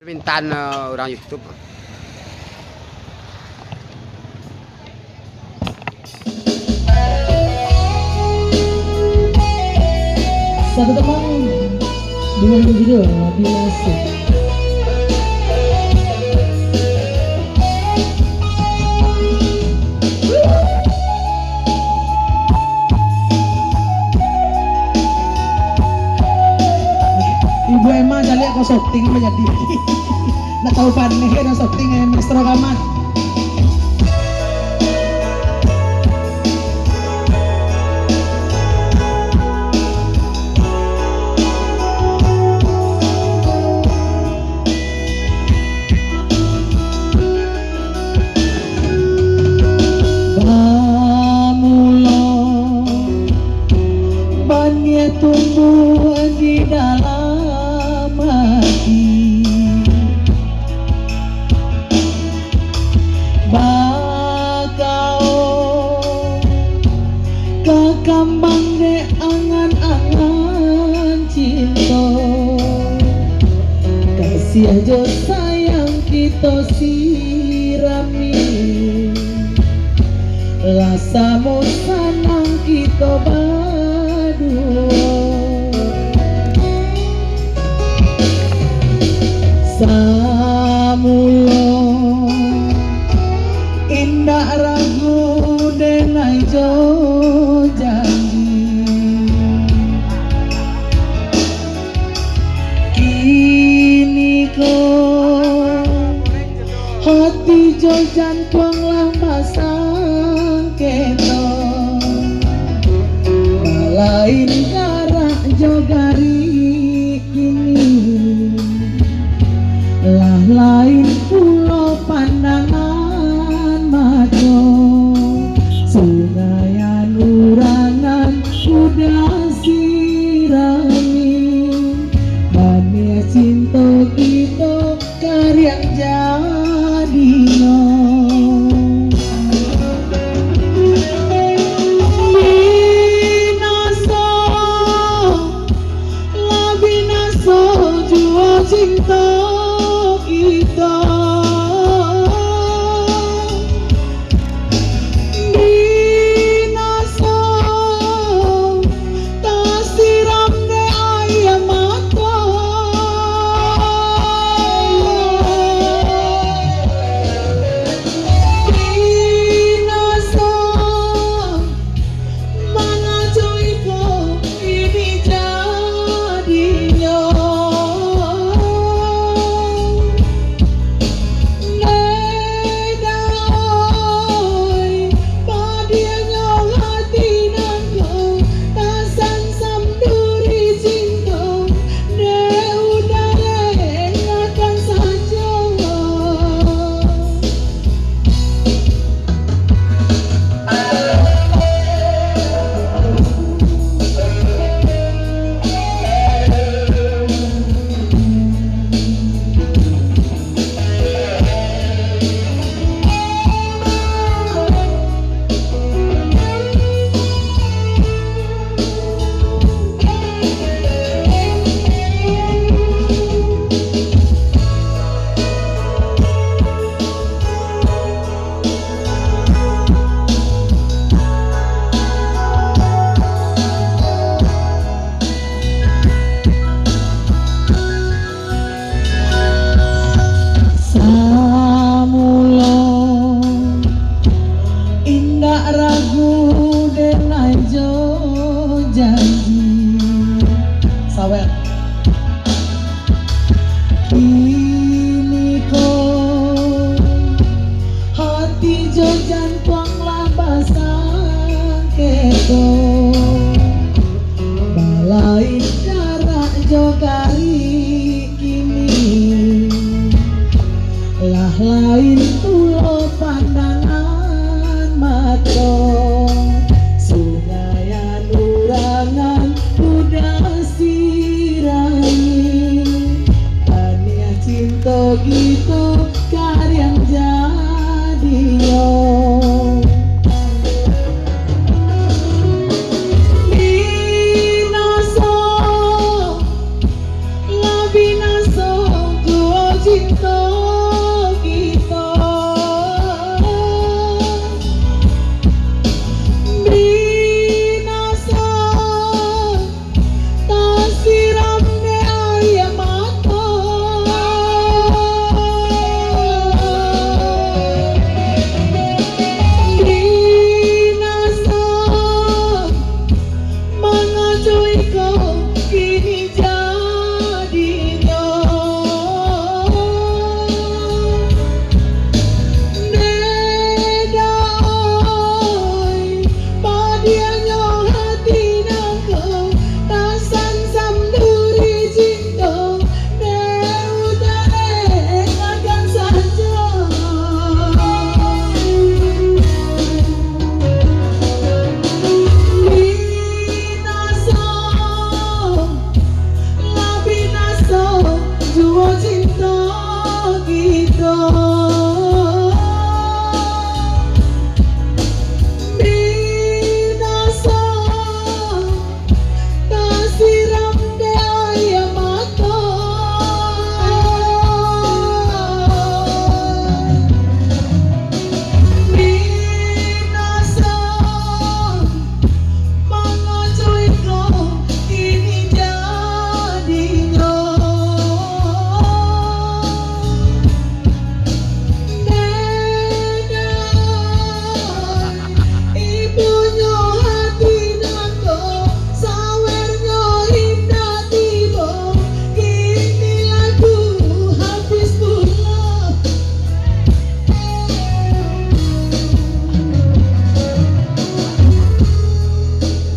Permintaan orang YouTube. Satu teman dengan judul Binasib. Ibu Emma jali aku shooting menjadi nak tahu panih kan shooting Maestro Kamat. Tumbuh di dalam hati, bakau kakambang de angan-angan cinta, kasih aja sayang kita sirami, rasamu senang kita samulo indah ragu denai jo janji kini ko hati jo jantung lah pasang keto lain jarak jo gari kini lah lain pulau pandangan maco sungai anurangan udah sirami bani cinta kita karyang jadi no binaso jua cinta kita binasa tak siram de ayam mata binasa mana joiko ini jadinya ragu denai jo janji sawet kini ko hati jo jantung lah basang keto balai jarak jo gari kini lah lain pulau pandangan mato sungai anurangan udah sirami tania cinta gitu karyang